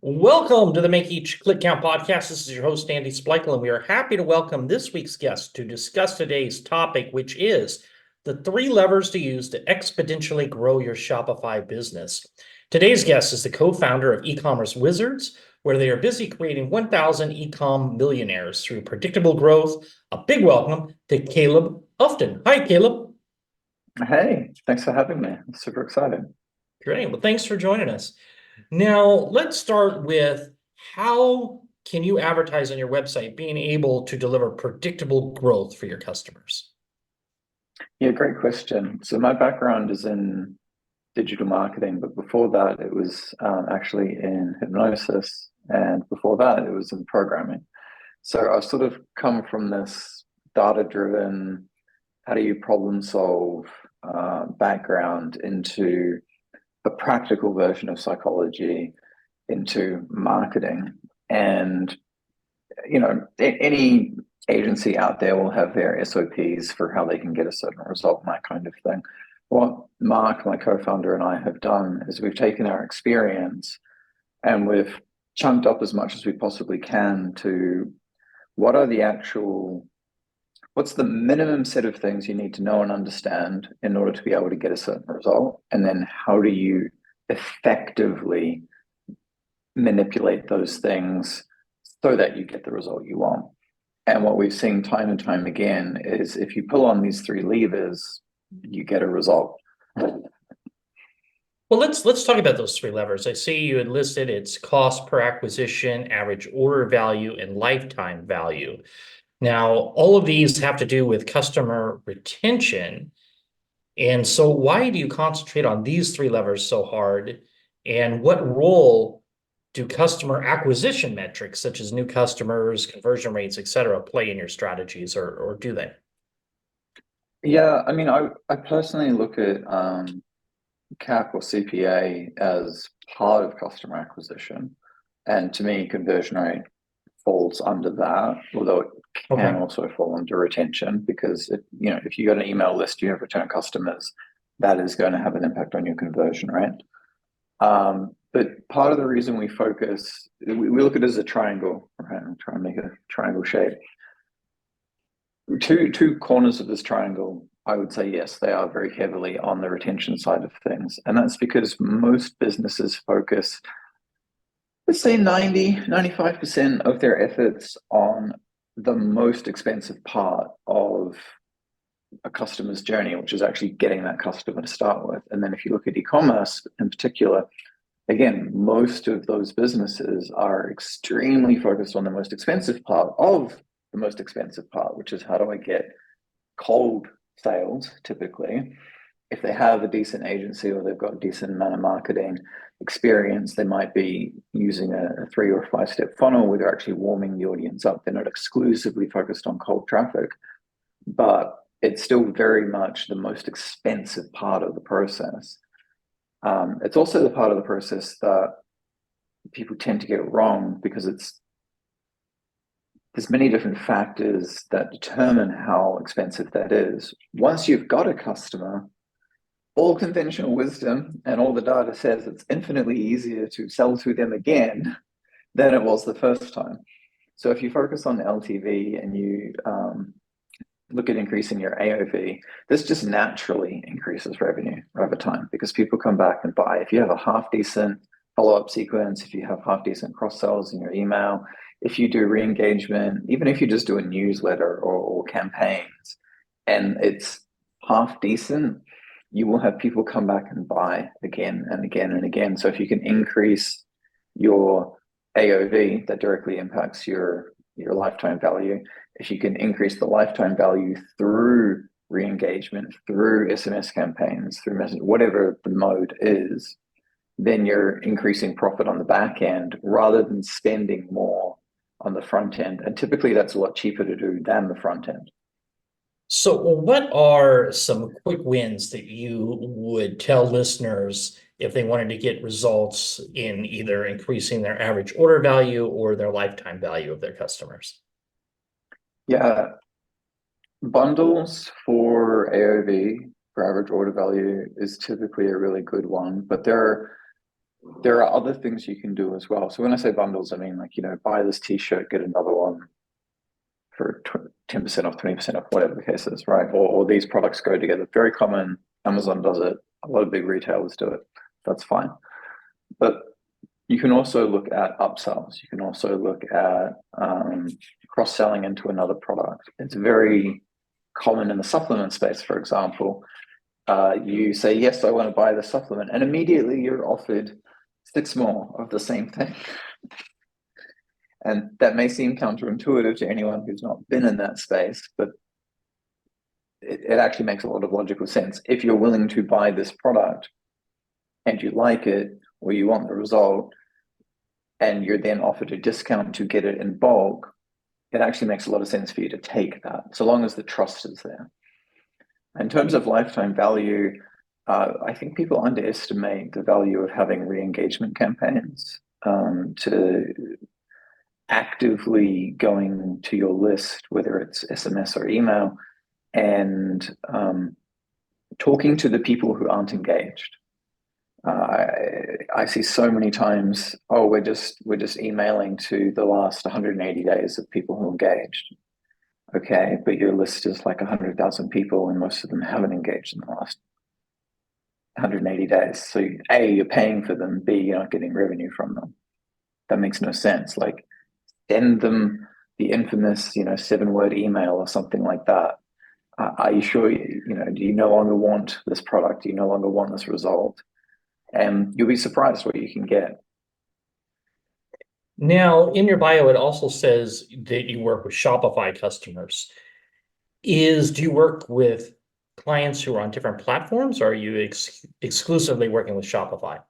Welcome to the Make Each Click Count podcast. This is your host, Andy Splikel, and we are happy to welcome this week's guest to discuss today's topic, which is the 3 levers to use to exponentially grow your Shopify business. Today's guest is the co-founder of eCommerce Wizards, where they are busy creating 1,000 e-com millionaires through predictable growth. A big welcome to Kaleb Ufton. Hi, Kaleb. Hey, thanks for having me. I'm super excited. Great. Well, thanks for joining us. Now, let's start with how can you advertise on your website being able to deliver predictable growth for your customers? Yeah, great question. So my background is in digital marketing, but before that, it was actually in hypnosis, and before that, it was in programming. So I've sort of come from this data-driven, how do you problem solve background into a practical version of psychology, into marketing. And any agency out there will have their SOPs for how they can get a certain result and that kind of thing. What Mark, my co-founder, and I have done is we've taken our experience and we've chunked up as much as we possibly can to what are the actual, what's the minimum set of things you need to know and understand in order to be able to get a certain result, and then how do you effectively manipulate those things so that you get the result you want. And what we've seen time and time again is if you pull on these 3 levers, you get a result. Well, let's talk about those 3 levers. I see you had listed it's cost per acquisition, average order value, and lifetime value. Now, all of these have to do with customer retention. And so why do you concentrate on these 3 levers so hard? And what role do customer acquisition metrics, such as new customers, conversion rates, et cetera, play in your strategies, or do they? Yeah, I mean, I personally look at CAC or CPA as part of customer acquisition. And to me, conversion rate falls under that, although it can Okay. also fall under retention because if you got an email list, you have return customers, that is going to have an impact on your conversion rate. But part of the reason we focus, we look at it as a triangle, right? I'm trying to make a triangle shape. Two corners of this triangle, I would say yes, they are very heavily on the retention side of things. And that's because most businesses focus, let's say 95% of their efforts on the most expensive part of a customer's journey, which is actually getting that customer to start with. And then if you look at e-commerce in particular, again, most of those businesses are extremely focused on the most expensive part of the most expensive part, which is how do I get cold sales typically. If they have a decent agency or they've got a decent amount of marketing experience, they might be using a 3 or 5 step funnel where they're actually warming the audience up. They're not exclusively focused on cold traffic, but it's still very much the most expensive part of the process. It's also the part of the process that people tend to get wrong because there's many different factors that determine how expensive that is. Once you've got a customer, all conventional wisdom and all the data says it's infinitely easier to sell to them again than it was the first time. So if you focus on LTV and you look at increasing your AOV, this just naturally increases revenue over time because people come back and buy. If you have a half decent follow-up sequence, if you have half decent cross-sells in your email, if you do re-engagement, even if you just do a newsletter or campaigns and it's half decent, you will have people come back and buy again and again and again. So if you can increase your AOV, that directly impacts your lifetime value. If you can increase the lifetime value through re-engagement, through SMS campaigns, through message, whatever the mode is, then you're increasing profit on the back end rather than spending more on the front end. And typically that's a lot cheaper to do than the front end. So what are some quick wins that you would tell listeners if they wanted to get results in either increasing their average order value or their lifetime value of their customers? Yeah, bundles for AOV, for average order value, is typically a really good one, but there are There are other things you can do as well. So when I say bundles, I mean, like, buy this t-shirt, get another one for 10% off, 20% off, whatever the case is, right? Or these products go together. Very common. Amazon does it. A lot of big retailers do it. That's fine. But you can also look at upsells. You can also look at cross-selling into another product. It's very common in the supplement space, for example. You say, yes, I want to buy the supplement, and immediately you're offered 6 more of the same thing. And that may seem counterintuitive to anyone who's not been in that space, but it actually makes a lot of logical sense. If you're willing to buy this product and you like it, or you want the result, and you're then offered a discount to get it in bulk, it actually makes a lot of sense for you to take that, so long as the trust is there. In terms of lifetime value, I think people underestimate the value of having re-engagement campaigns, to actively going to your list, whether it's SMS or email, and talking to the people who aren't engaged. I see so many times, oh, we're just emailing to the last 180 days of people who engaged. Okay, but your list is like 100,000 people, and most of them haven't engaged in the last 180 days. So A, you're paying for them. B, you're not getting revenue from them. That makes no sense. Like, send them the infamous, 7-word email or something like that. Are you sure? Do you no longer want this product? Do you no longer want this result? And you'll be surprised what you can get. Now, in your bio, it also says that you work with Shopify customers. Do you work with clients who are on different platforms, or are you exclusively working with Shopify?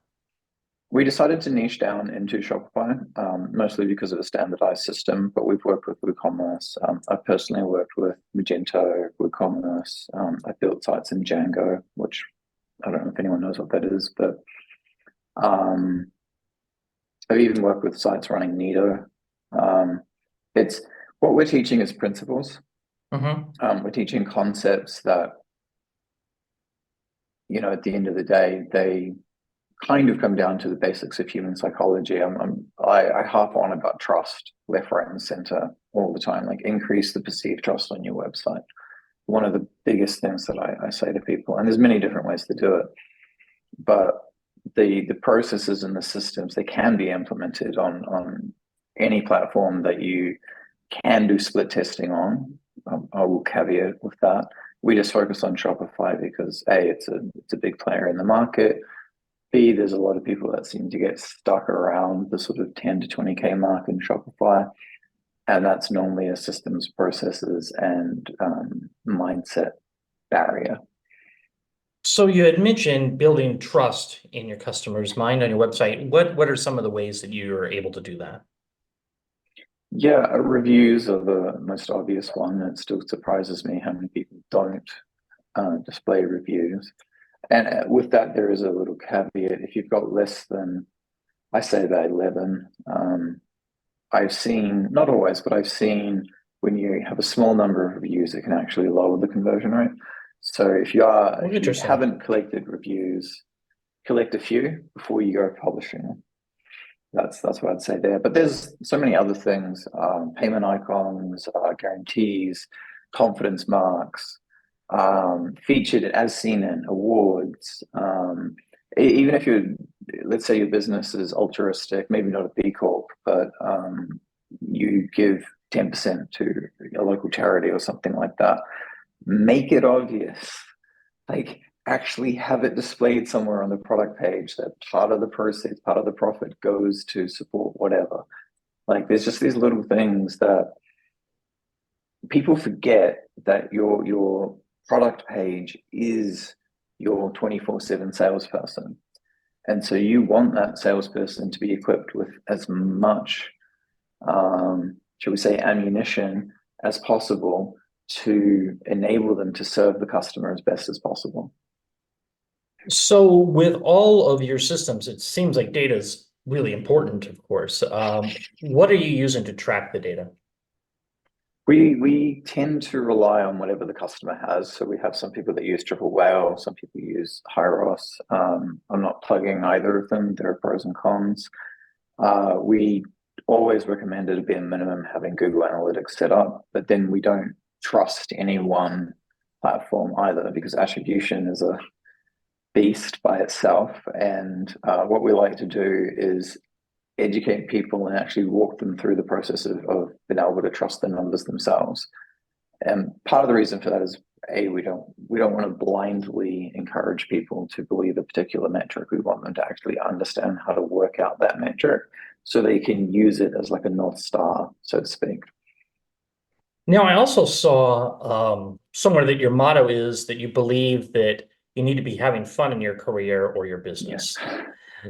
We decided to niche down into Shopify, mostly because of a standardized system, but we've worked with WooCommerce. I've personally worked with Magento, WooCommerce. I've built sites in Django, which I don't know if anyone knows what that is, but I've even worked with sites running Nido. It's what we're teaching is principles. We're teaching concepts that, at the end of the day, they kind of come down to the basics of human psychology. I harp on about trust left, right, and center all the time. Like, increase the perceived trust on your website. One of the biggest things that I say to people, and there's many different ways to do it, but the processes and the systems, they can be implemented on any platform that you can do split testing on. I will caveat with that. We just focus on Shopify because A, it's a big player in the market. B, there's a lot of people that seem to get stuck around the sort of 10 to 20K mark in Shopify. And that's normally a systems, processes, and mindset barrier. So you had mentioned building trust in your customer's mind on your website. What are some of the ways that you are able to do that? Yeah, reviews are the most obvious one. It still surprises me how many people don't display reviews. And with that, there is a little caveat. If you've got less than, I say about 11, I've seen, not always, but I've seen when you have a small number of reviews, it can actually lower the conversion rate. So if you haven't collected reviews, collect a few before you go publishing them. That's what I'd say there. But there's so many other things: payment icons, guarantees, confidence marks, featured as seen in awards. Even if let's say your business is altruistic, maybe not a B Corp, but you give 10% to a local charity or something like that. Make it obvious. Like, actually have it displayed somewhere on the product page that part of the proceeds, part of the profit goes to support whatever. Like, there's just these little things that people forget, that your product page is your 24/7 salesperson. And so you want that salesperson to be equipped with as much, shall we say, ammunition as possible to enable them to serve the customer as best as possible. So with all of your systems, it seems like data is really important, of course. What are you using to track the data? We tend to rely on whatever the customer has. So we have some people that use Triple Whale, some people use Hyros. I'm not plugging either of them. There are pros and cons. We always recommend it to be a minimum having Google Analytics set up, but then we don't trust any one platform either, because attribution is a beast by itself. And what we like to do is educate people and actually walk them through the process of being able to trust the numbers themselves. And part of the reason for that is we don't want to blindly encourage people to believe a particular metric. We want them to actually understand how to work out that metric so they can use it as like a North Star, so to speak. Now, I also saw somewhere that your motto is that you believe that you need to be having fun in your career or your business. Yes.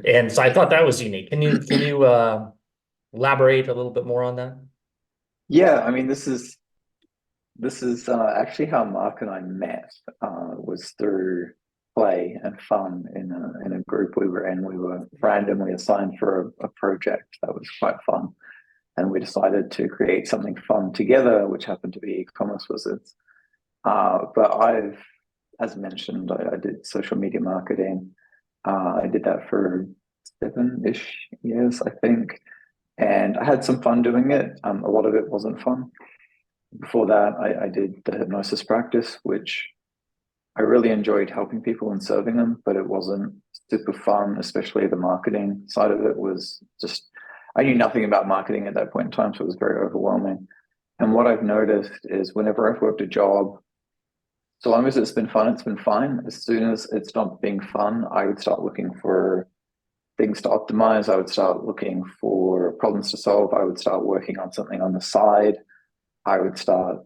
And so I thought that was unique. Can you elaborate a little bit more on that? Yeah, I mean, this is actually how Mark and I met. Was through play and fun in a group we were in. We were randomly assigned for a project that was quite fun, and we decided to create something fun together, which happened to be e-commerce wizards. But as mentioned, I did social media marketing. I did that for 7-ish years, I think, and I had some fun doing it. A lot of it wasn't fun. Before that, I did the hypnosis practice, which I really enjoyed helping people and serving them, but it wasn't super fun, especially the marketing side of it was just, I knew nothing about marketing at that point in time, so it was very overwhelming. And what I've noticed is whenever I've worked a job, so long as it's been fun, it's been fine. As soon as it stopped being fun, I would start looking for things to optimize. I would start looking for problems to solve. I would start working on something on the side. I would start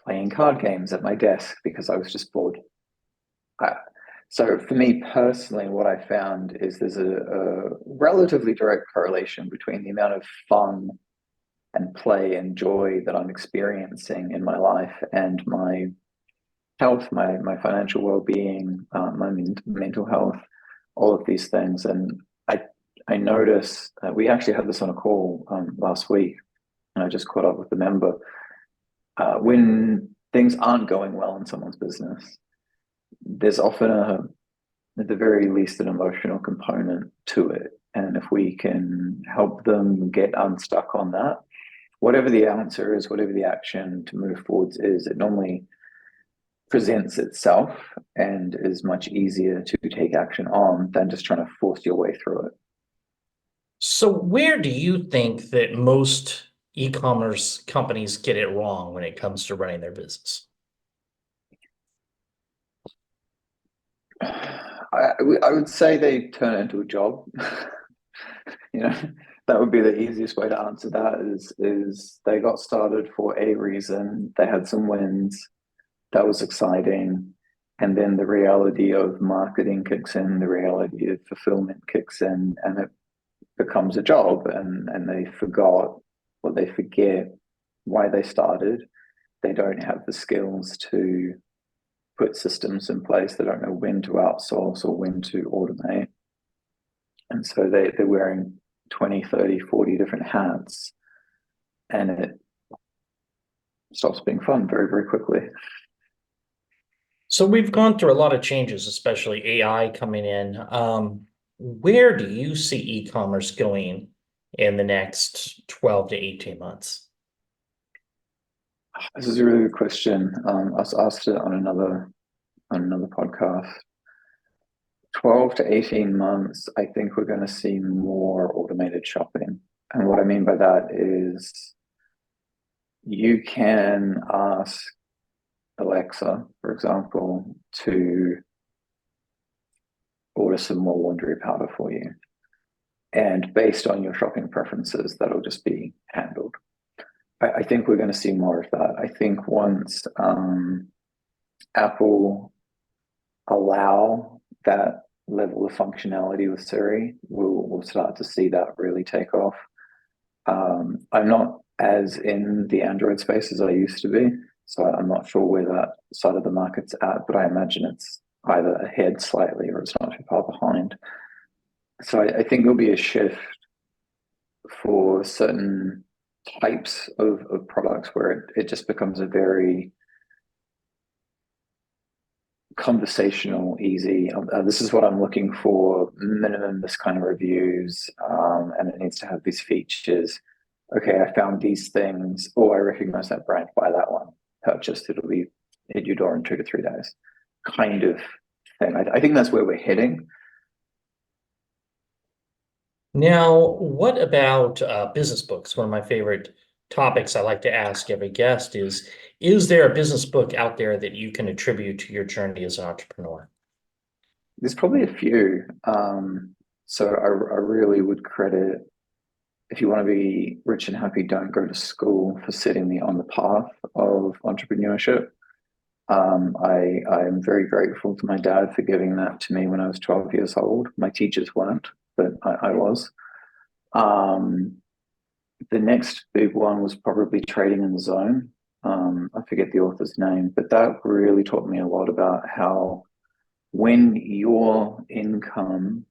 playing card games at my desk because I was just bored. So for me personally, what I found is there's a relatively direct correlation between the amount of fun and play and joy that I'm experiencing in my life and my health, my financial well-being, my mental health, all of these things. And I notice we actually had this on a call last week, and I just caught up with the member. When things aren't going well in someone's business, there's often at the very least, an emotional component to it. And if we can help them get unstuck on that, whatever the answer is, whatever the action to move forwards is, it normally presents itself and is much easier to take action on than just trying to force your way through it. So where do you think that most e-commerce companies get it wrong when it comes to running their business? I would say they turn it into a job. You know, that would be the easiest way to answer that is they got started for a reason. They had some wins. That was exciting. And then the reality of marketing kicks in, the reality of fulfillment kicks in, and it becomes a job. And they forgot, or they forget why they started. They don't have the skills to put systems in place. They don't know when to outsource or when to automate. And so they're wearing 20, 30, 40 different hats, and it stops being fun very, very quickly. So we've gone through a lot of changes, especially AI coming in. Where do you see e-commerce going in the next 12 to 18 months? This is a really good question. I was asked it on another podcast. 12 to 18 months, I think we're going to see more automated shopping. And what I mean by that is you can ask Alexa, for example, to order some more laundry powder for you. And based on your shopping preferences, that'll just be handled. I think we're going to see more of that. I think once Apple allow that level of functionality with Siri, we'll start to see that really take off. I'm not as in the Android space as I used to be, so I'm not sure where that side of the market's at, but I imagine it's either ahead slightly or it's not too far behind. So I think there'll be a shift for certain types of products where it just becomes a very conversational, easy. This is what I'm looking for, minimum this kind of reviews, and it needs to have these features. Okay, I found these things. Oh, I recognize that brand. Buy that one. Purchased. It'll be at your door in 2 to 3 days. Kind of thing. I think that's where we're heading. Now, what about business books? One of my favorite topics I like to ask every guest is there a business book out there that you can attribute to your journey as an entrepreneur? There's probably a few. So I really would credit, if you want to be rich and happy, don't go to school, for setting me on the path of entrepreneurship. I'm very grateful to my dad for giving that to me when I was 12 years old. My teachers weren't, but I was. The next big one was probably Trading in the Zone. I forget the author's name, but that really taught me a lot about how when your income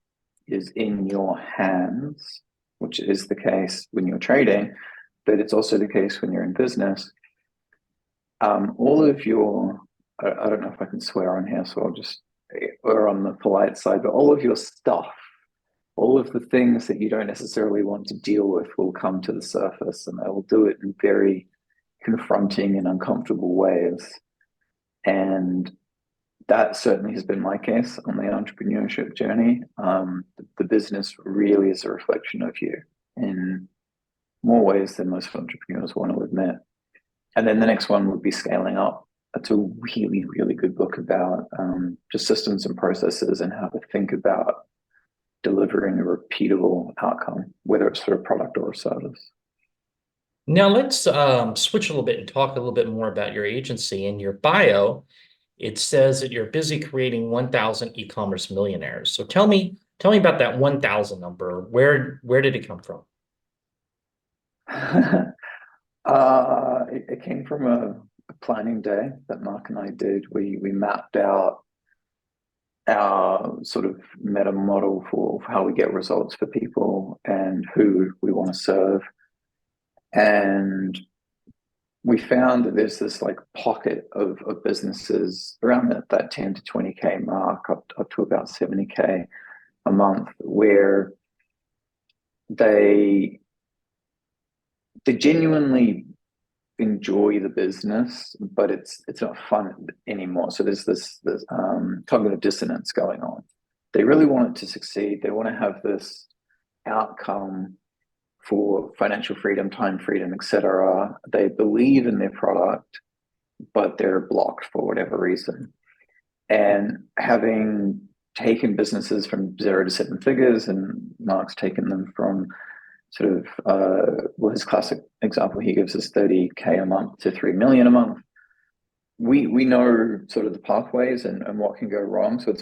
is in your hands, which is the case when you're trading, but it's also the case when you're in business, all of your, I don't know if I can swear on here, so I'll just, or on the polite side, but all of your stuff, all of the things that you don't necessarily want to deal with will come to the surface, and they will do it in very confronting and uncomfortable ways. And that certainly has been my case on the entrepreneurship journey. The business really is a reflection of you in more ways than most entrepreneurs want to admit. And then the next one would be Scaling Up. It's a really, really good book about just systems and processes and how to think about delivering a repeatable outcome, whether it's for a product or a service. Now let's switch a little bit and talk a little bit more about your agency. In your bio, it says that you're busy creating 1,000 e-commerce millionaires. So tell me about that 1,000 number. Where did it come from? It came from a planning day that Mark and I did. We mapped out our sort of meta model for how we get results for people and who we want to serve. And we found that there's this like pocket of businesses around that 10 to 20K mark, up to about 70K a month, where they genuinely enjoy the business, but it's not fun anymore. So there's this cognitive dissonance going on. They really want it to succeed. They want to have this outcome for financial freedom, time freedom, etc. They believe in their product, but they're blocked for whatever reason. And having taken businesses from 0 to 7 figures, and Mark's taken them from sort of, well, his classic example he gives is 30K a month to 3 million a month. We know sort of the pathways and what can go wrong. So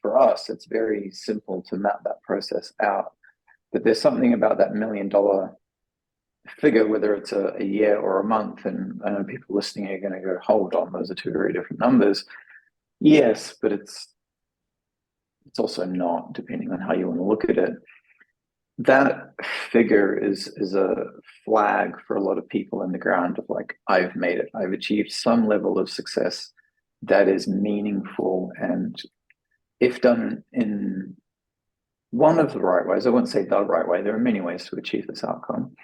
for us, it's very simple to map that process out. But there's something about that $1 million figure, whether it's a year or a month, and I know people listening are going to go, hold on, those are two very different numbers. Yes, but it's also not, depending on how you want to look at it. That figure is a flag for a lot of people in the ground of like, I've made it. I've achieved some level of success that is meaningful, and if done in one of the right ways, I wouldn't say the right way, there are many ways to achieve this outcome.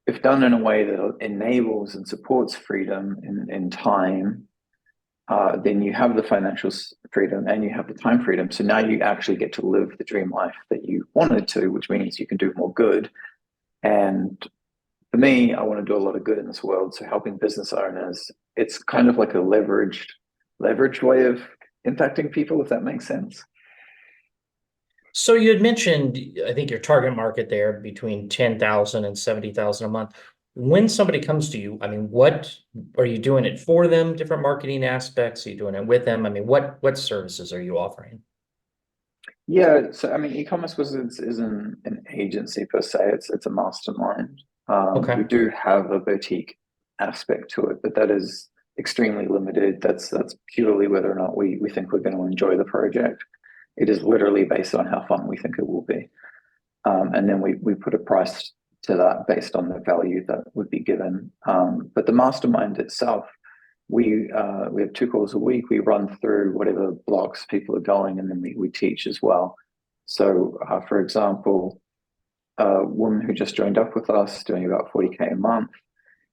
If done in a way that enables and supports freedom in time, then you have the financial freedom and you have the time freedom. So now you actually get to live the dream life that you wanted to, which means you can do more good. And for me, I want to do a lot of good in this world. So helping business owners, it's kind of like a leveraged way of impacting people, if that makes sense. So you had mentioned, I think your target market there between 10,000 and 70,000 a month. When somebody comes to you, I mean, what are you doing it for them? Different marketing aspects? Are you doing it with them? I mean, what services are you offering? Yeah, so I mean, e-commerce isn't an agency per se. It's a mastermind. We Okay. do have a boutique aspect to it, but that is extremely limited. That's purely whether or not we think we're going to enjoy the project. It is literally based on how fun we think it will be. And then we put a price to that based on the value that would be given. But the mastermind itself, we have 2 calls a week. We run through whatever blocks people are going, and then we teach as well. So, for example, a woman who just joined up with us, doing about 40K a month,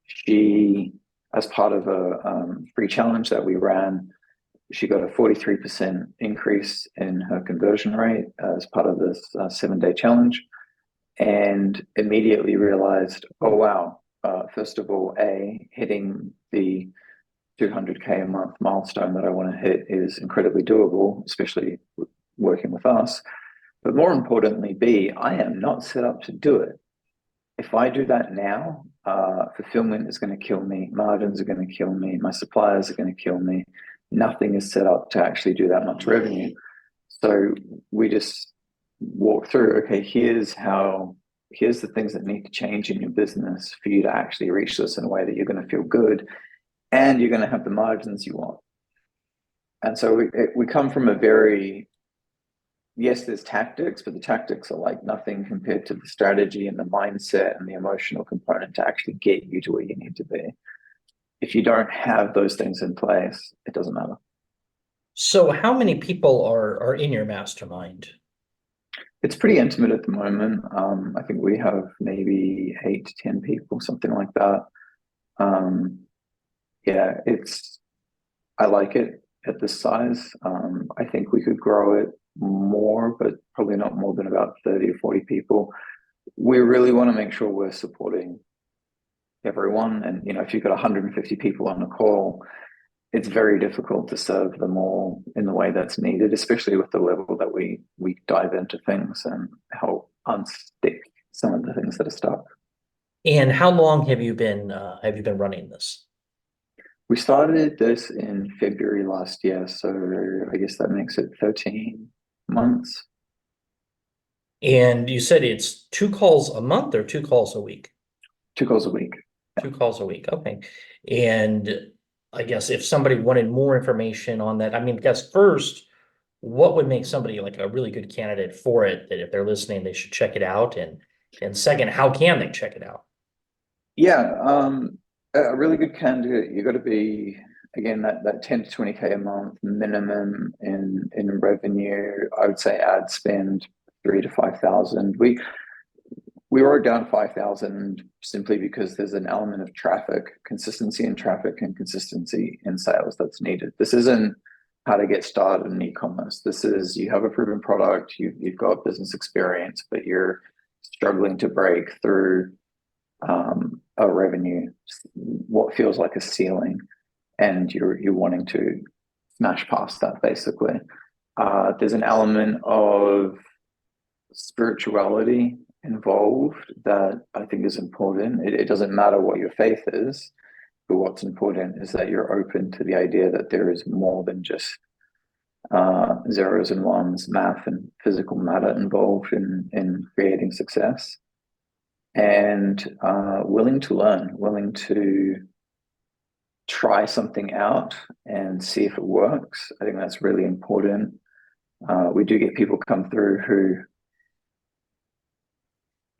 she, as part of a free challenge that we ran, she got a 43% increase in her conversion rate as part of this 7-day challenge, and immediately realized, oh, wow, first of all, hitting the 200K a month milestone that I want to hit is incredibly doable, especially working with us. But more importantly, B, I am not set up to do it. If I do that now, fulfillment is going to kill me, margins are going to kill me, my suppliers are going to kill me. Nothing is set up to actually do that much revenue. So we just walk through, okay, here's the things that need to change in your business for you to actually reach this in a way that you're going to feel good and you're going to have the margins you want. And so we come from a very, yes, there's tactics, but the tactics are like nothing compared to the strategy and the mindset and the emotional component to actually get you to where you need to be. If you don't have those things in place, it doesn't matter. So how many people are in your mastermind? It's pretty intimate at the moment. I think we have maybe 8 to 10 people, something like that. Yeah, I like it at this size. I think we could grow it more, but probably not more than about 30 or 40 people. We really want to make sure we're supporting everyone. And, if you've got 150 people on a call, it's very difficult to serve them all in the way that's needed, especially with the level that we dive into things and help unstick some of the things that are stuck. And how long have you been running this? We started this in February last year, so I guess that makes it 13 months. And you said it's 2 calls a month or 2 calls a week? 2 calls a week. 2 calls a week. Okay. And I guess if somebody wanted more information on that, I mean, guess first, what would make somebody like a really good candidate for it, that if they're listening, they should check it out? And second, how can they check it out? Yeah, a really good candidate, you got to be, again, that 10 to 20K a month minimum in revenue. I would say ad spend 3 to 5,000. We wrote down 5,000 simply because there's an element of consistency in traffic and consistency in sales that's needed. This isn't how to get started in e-commerce. This is, you have a proven product, you've got business experience, but you're struggling to break through a revenue, what feels like a ceiling, and you're wanting to smash past that, basically. There's an element of spirituality involved that I think is important. It doesn't matter what your faith is, but what's important is that you're open to the idea that there is more than just zeros and ones, math and physical matter involved in creating success. And willing to learn, willing to try something out and see if it works. I think that's really important. We do get people come through who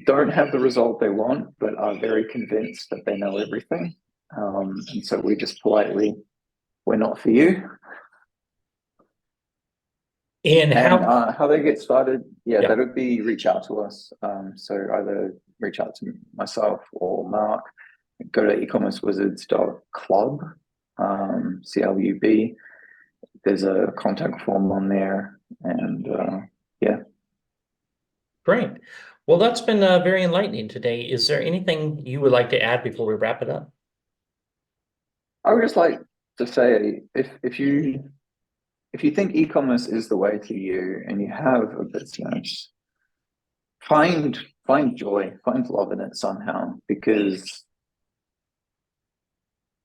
don't have the result they want, but are very convinced that they know everything. And so we just politely, we're not for you. And how they get started, Yeah. that would be reach out to us. So either reach out to myself or Mark. Go to ecommercewizards.club, CLUB. There's a contact form on there, and yeah. Great. Well, that's been very enlightening today. Is there anything you would like to add before we wrap it up? I would just like to say, if you think e-commerce is the way to you and you have a business, find joy, find love in it somehow, because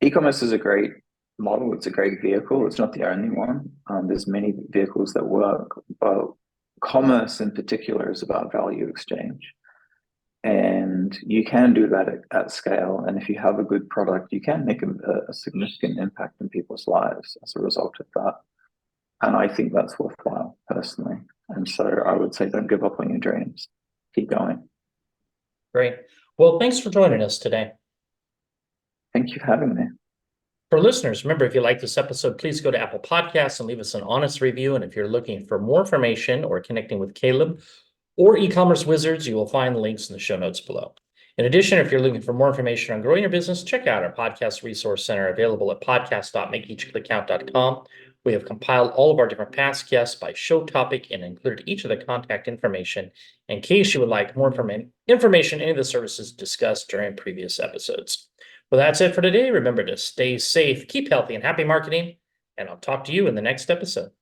e-commerce is a great model. It's a great vehicle. It's not the only one. There's many vehicles that work, but commerce in particular is about value exchange. And you can do that at scale. And if you have a good product, you can make a significant impact in people's lives as a result of that. And I think that's worthwhile, personally. And so I would say, don't give up on your dreams. Keep going. Great. Well, thanks for joining us today. Thank you for having me. For listeners, remember, if you like this episode, please go to Apple Podcasts and leave us an honest review. And if you're looking for more information or connecting with Kaleb or e-commerce wizards, you will find the links in the show notes below. In addition, if you're looking for more information on growing your business, check out our podcast resource center available at podcast.makeeachclickcount.com. We have compiled all of our different past guests by show topic and included each of the contact information in case you would like more information in any of the services discussed during previous episodes. Well, that's it for today. Remember to stay safe, keep healthy, and happy marketing, and I'll talk to you in the next episode.